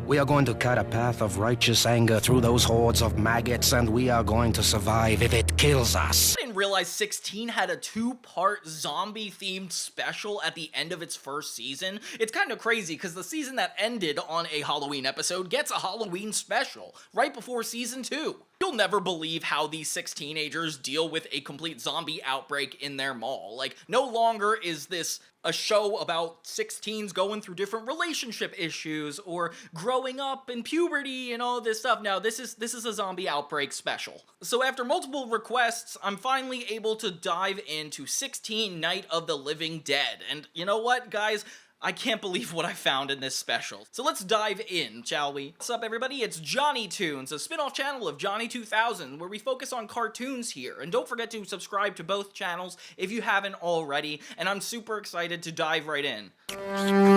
We are going to cut a path of righteous anger through those hordes of maggots, and we are going to survive if it kills us. I didn't realize 6teen had a 2-part zombie-themed special at the end of its first season. It's kind of crazy, because the season that ended on a Halloween episode gets a Halloween special, right before season 2. You'll never believe how these 6 teenagers deal with a complete zombie outbreak in their mall. Like, no longer is this a show about 6 teens going through different relationship issues or growing up in puberty and all this stuff. Now, this is a zombie outbreak special. So after multiple requests, I'm finally able to dive into 6teen Night of the Living Dead. And you know what, guys? I can't believe what I found in this special. So let's dive in, shall we? What's up, everybody? It's Johnny Toons, a spin-off channel of Johnny 2000, where we focus on cartoons here. And don't forget to subscribe to both channels if you haven't already, and I'm super excited to dive right in.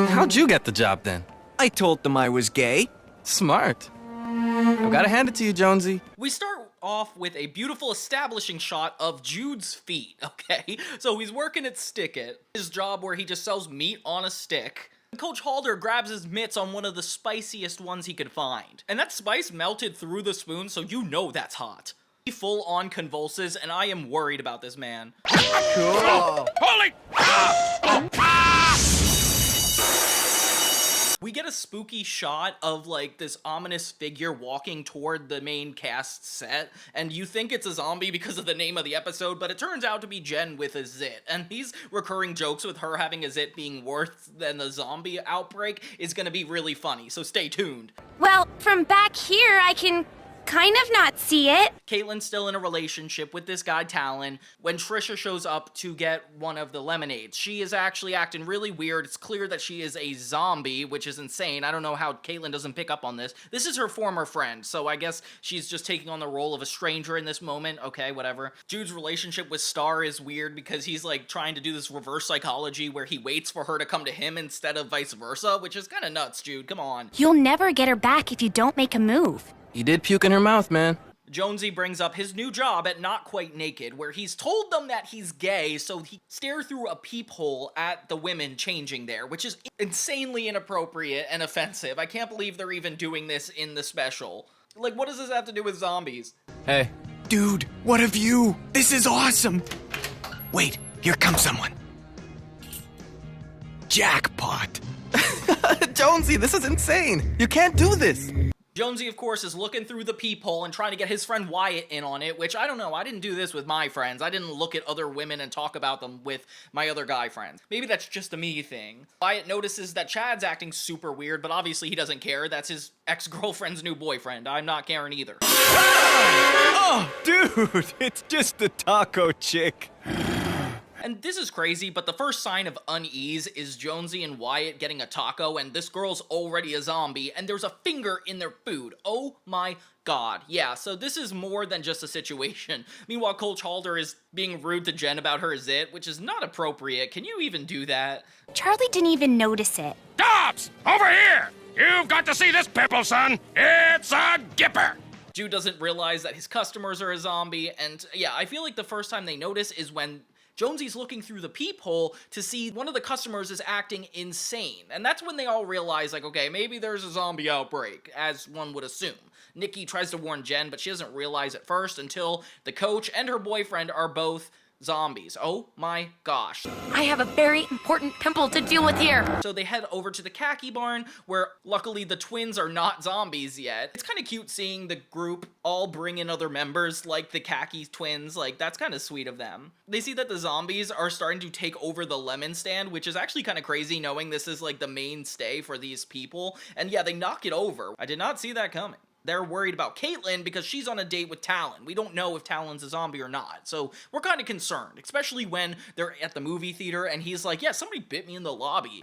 How'd you get the job then? I told them I was gay. Smart. I've gotta hand it to you, Jonesy. We start off with a beautiful establishing shot of Jude's feet, okay? So he's working at Stick It, his job where he just sells meat on a stick. Coach Halder grabs his mitts on one of the spiciest ones he could find. And that spice melted through the spoon, so you know that's hot. He full on convulses, and I am worried about this man. Cool. Holy! We get a spooky shot of, like, this ominous figure walking toward the main cast set, and you think it's a zombie because of the name of the episode, but it turns out to be Jen with a zit, and these recurring jokes with her having a zit being worse than the zombie outbreak is gonna be really funny, so stay tuned. Well, from back here, I can kind of not see it. Caitlin's still in a relationship with this guy, Talon, when Trisha shows up to get one of the lemonades. She is actually acting really weird. It's clear that she is a zombie, which is insane. I don't know how Caitlin doesn't pick up on this. This is her former friend, so I guess she's just taking on the role of a stranger in this moment. Okay, whatever. Jude's relationship with Star is weird because he's, like, trying to do this reverse psychology where he waits for her to come to him instead of vice versa, which is kind of nuts, Jude. Come on. You'll never get her back if you don't make a move. You did puke in her mouth, man. Jonesy brings up his new job at Not Quite Naked, where he's told them that he's gay, so he stare through a peephole at the women changing there, which is insanely inappropriate and offensive. I can't believe they're even doing this in the special. Like, what does this have to do with zombies? Hey. Dude, what of you? This is awesome. Wait, here comes someone. Jackpot. Jonesy, this is insane. You can't do this. Jonesy, of course, is looking through the peephole and trying to get his friend Wyatt in on it, which I don't know. I didn't do this with my friends. I didn't look at other women and talk about them with my other guy friends. Maybe that's just a me thing. Wyatt notices that Chad's acting super weird, but obviously he doesn't care. That's his ex-girlfriend's new boyfriend. I'm not caring either. Oh, dude, it's just the taco chick. And this is crazy, but the first sign of unease is Jonesy and Wyatt getting a taco, and this girl's already a zombie, and there's a finger in their food. Oh my god. Yeah, so this is more than just a situation. Meanwhile, Coach Halder is being rude to Jen about her zit, which is not appropriate. Can you even do that? Charlie didn't even notice it. Dobbs! Over here! You've got to see this pimple, son! It's a gipper! Jude doesn't realize that his customers are a zombie, and yeah, I feel like the first time they notice is when Jonesy's looking through the peephole to see one of the customers is acting insane. And that's when they all realize, like, okay, maybe there's a zombie outbreak, as one would assume. Nikki tries to warn Jen, but she doesn't realize at first until the coach and her boyfriend are both zombies. Oh my gosh. I have a very important pimple to deal with here. So they head over to the khaki barn, where luckily the twins are not zombies yet. It's kind of cute seeing the group all bring in other members, like the khaki twins. Like, that's kind of sweet of them. They see that the zombies are starting to take over the lemon stand, which is actually kind of crazy knowing this is like the mainstay for these people. And yeah, they knock it over. I did not see that coming. They're worried about Caitlin because she's on a date with Talon. We don't know if Talon's a zombie or not, so we're kind of concerned, especially when they're at the movie theater and he's like, yeah, somebody bit me in the lobby.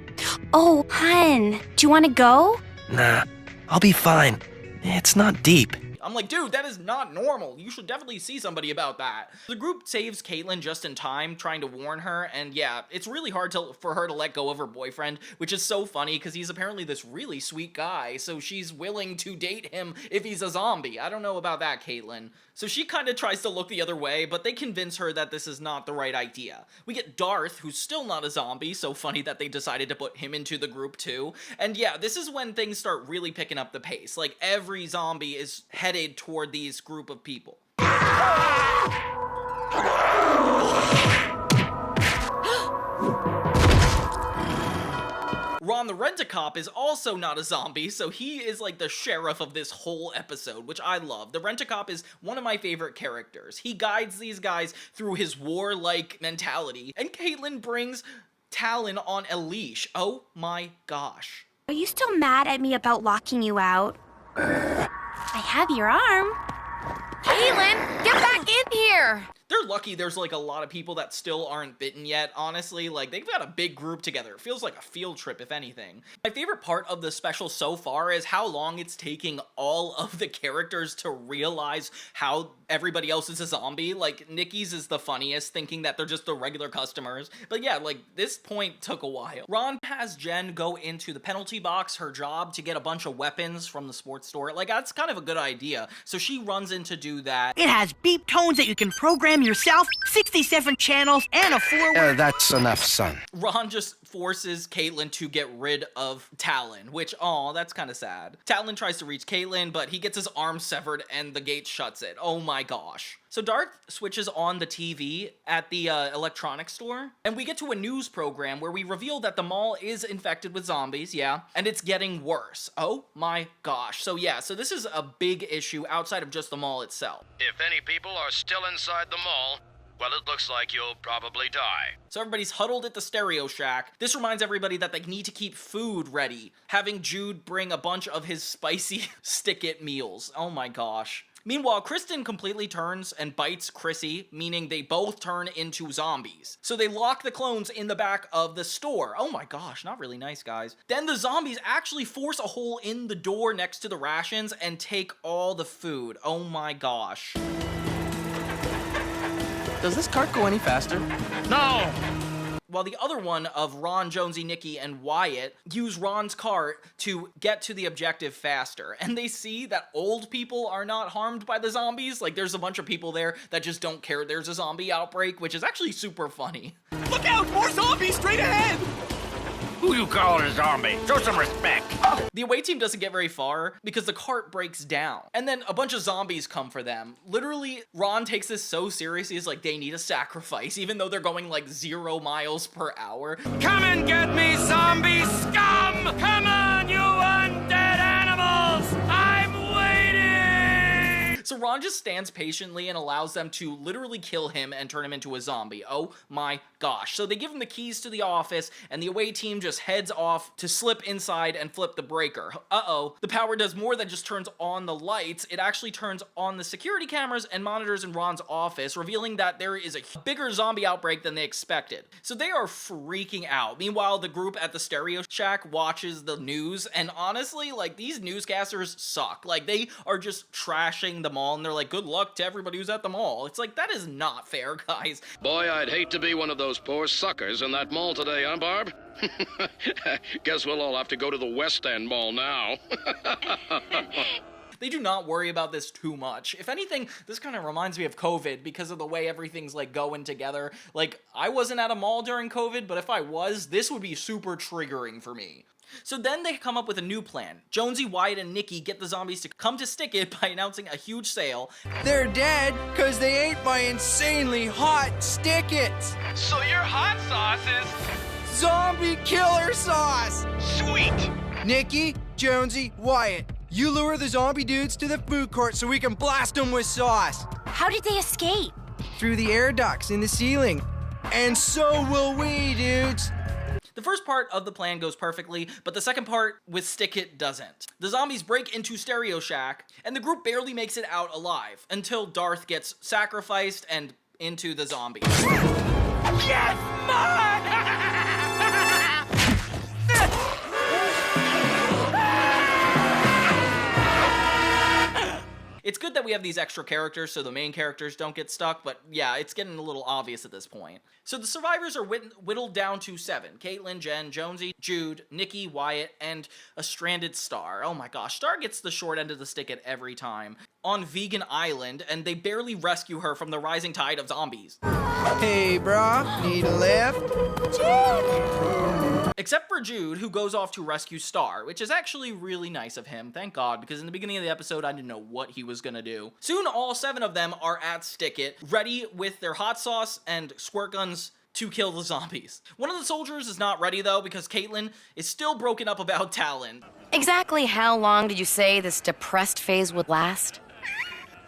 Oh, hun, do you want to go? Nah, I'll be fine. It's not deep. I'm like, dude, that is not normal. You should definitely see somebody about that. The group saves Caitlin just in time, trying to warn her, and yeah, it's really hard for her to let go of her boyfriend, which is so funny because he's apparently this really sweet guy, so she's willing to date him if he's a zombie. I don't know about that, Caitlin. So she kind of tries to look the other way, but they convince her that this is not the right idea. We get Darth, who's still not a zombie, so funny that they decided to put him into the group too. And yeah, this is when things start really picking up the pace. Like, every zombie is headed toward these group of people. Ron the Rent-A-Cop is also not a zombie, so he is like the sheriff of this whole episode, which I love. The Rent-A-Cop is one of my favorite characters. He guides these guys through his warlike mentality, and Caitlin brings Talon on a leash. Oh my gosh. Are you still mad at me about locking you out? I have your arm. Caitlin, get back in here! They're lucky there's like a lot of people that still aren't bitten yet, honestly. Like, they've got a big group together. It feels like a field trip, if anything. My favorite part of the special so far is how long it's taking all of the characters to realize how everybody else is a zombie. Like, Nikki's is the funniest, thinking that they're just the regular customers. But yeah, like, this point took a while. Ron has Jen go into the penalty box, her job, to get a bunch of weapons from the sports store. Like, that's kind of a good idea. So she runs in to do that. It has beep tones that you can program yourself, 67 channels, and a forward... That's enough, son. Ron just forces Caitlin to get rid of Talon, which, aw, that's kind of sad. Talon tries to reach Caitlin, but he gets his arm severed and the gate shuts it. Oh my gosh. So Darth switches on the TV at the electronics store, and we get to a news program where we reveal that the mall is infected with zombies, yeah, and it's getting worse. Oh my gosh. So yeah, so this is a big issue outside of just the mall itself. If any people are still inside the mall, well, it looks like you'll probably die. So everybody's huddled at the Stereo Shack. This reminds everybody that they need to keep food ready, having Jude bring a bunch of his spicy stick-it meals. Oh my gosh. Meanwhile, Kristen completely turns and bites Chrissy, meaning they both turn into zombies. So they lock the clones in the back of the store. Oh my gosh, not really nice, guys. Then the zombies actually force a hole in the door next to the rations and take all the food. Oh my gosh. Does this cart go any faster? No! While the other one of Ron, Jonesy, Nikki, and Wyatt use Ron's cart to get to the objective faster. And they see that old people are not harmed by the zombies. Like, there's a bunch of people there that just don't care there's a zombie outbreak, which is actually super funny. Look out! More zombies straight ahead! Who you calling a zombie? Show some respect. The away team doesn't get very far because the cart breaks down. And then a bunch of zombies come for them. Literally, Ron takes this so seriously. He's like, they need a sacrifice, even though they're going like 0 miles per hour. Come and get me, zombie scum! Come on, you undead animals! I'm waiting! So Ron just stands patiently and allows them to literally kill him and turn him into a zombie. Oh my gosh. So they give him the keys to the office, and the away team just heads off to slip inside and flip the breaker. Uh-oh. The power does more than just turns on the lights. It actually turns on the security cameras and monitors in Ron's office, revealing that there is a bigger zombie outbreak than they expected. So they are freaking out. Meanwhile, the group at the Stereo Shack watches the news, and honestly, like, these newscasters suck. Like, they are just trashing the mall, and they're like, good luck to everybody who's at the mall. It's like, that is not fair, guys. Boy, I'd hate to be one of those poor suckers in that mall today, huh, Barb? Guess we'll all have to go to the West End Mall now. They do not worry about this too much. If anything, this kind of reminds me of COVID because of the way everything's like going together. Like, I wasn't at a mall during COVID, but if I was, this would be super triggering for me. So then they come up with a new plan. Jonesy, Wyatt, and Nikki get the zombies to come to stick it by announcing a huge sale. They're dead because they ate my insanely hot stick-its. So your hot sauce is Zombie killer sauce. sweet! Nikki, Jonesy, Wyatt, you lure the zombie dudes to the food court so we can blast them with sauce. How did they escape? Through the air ducts in the ceiling. And so will we, dudes. The first part of the plan goes perfectly, but the second part with Stick It doesn't. The zombies break into Stereo Shack, and the group barely makes it out alive until Darth gets sacrificed and into the zombies. Yes, man! It's that we have these extra characters so the main characters don't get stuck, but yeah, it's getting a little obvious at this point. So the survivors are whittled down to 7. Caitlin, Jen, Jonesy, Jude, Nikki, Wyatt, and a stranded Star. Oh my gosh, Star gets the short end of the stick at every time. On Vegan Island, and they barely rescue her from the rising tide of zombies. Hey, brah, need a lift? Except for Jude, who goes off to rescue Star, which is actually really nice of him, thank God, because in the beginning of the episode, I didn't know what he was gonna do. Soon, all 7 of them are at Stick It, ready with their hot sauce and squirt guns to kill the zombies. One of the soldiers is not ready, though, because Caitlin is still broken up about Talon. Exactly how long did you say this depressed phase would last?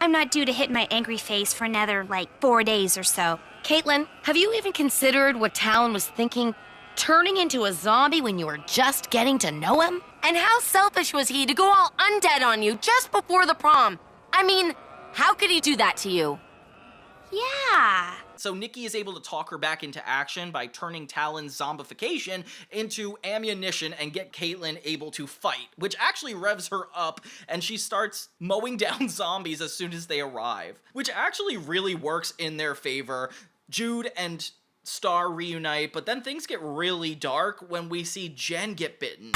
I'm not due to hit my angry face for another, 4 days or so. Caitlin, have you even considered what Talon was thinking? Turning into a zombie when you were just getting to know him? And how selfish was he to go all undead on you just before the prom? I mean, how could he do that to you? Yeah. So Nikki is able to talk her back into action by turning Talon's zombification into ammunition and get Caitlin able to fight, which actually revs her up, and she starts mowing down zombies as soon as they arrive, which actually really works in their favor. Jude and Star reunite, but then things get really dark when we see Jen get bitten.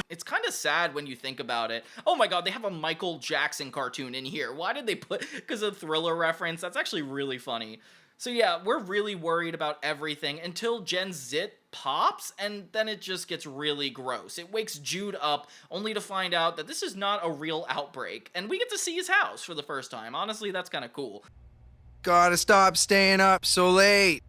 It's kind of sad when you think about it. Oh my god, they have a Michael Jackson cartoon in here. Why did they put, because of Thriller reference? That's actually really funny. So yeah, we're really worried about everything until Jen's zit pops, and then it just gets really gross. It wakes Jude up, only to find out that this is not a real outbreak, and we get to see his house for the first time. Honestly, that's kind of cool. Gotta stop staying up so late.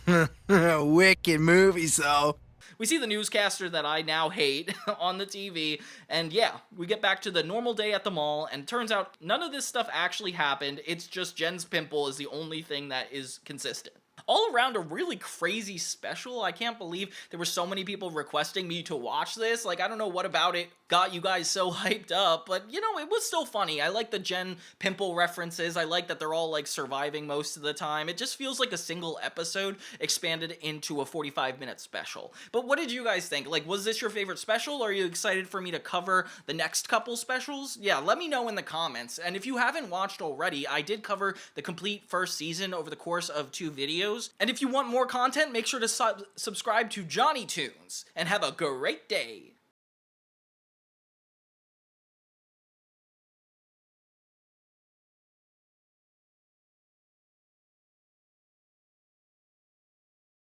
Wicked movies, though. We see the newscaster that I now hate on the TV, and yeah, we get back to the normal day at the mall, and it turns out none of this stuff actually happened. It's just Jen's pimple is the only thing that is consistent. All around a really crazy special. I can't believe there were so many people requesting me to watch this. I don't know what about it got you guys so hyped up, but it was still funny. I like the Jen pimple references. I like that they're all surviving most of the time. It just feels like a single episode expanded into a 45-minute special. But what did you guys think? Was this your favorite special? Are you excited for me to cover the next couple specials? Yeah, let me know in the comments. And if you haven't watched already, I did cover the complete first season over the course of 2 videos. And if you want more content, make sure to subscribe to Johnny Tunes. And have a great day.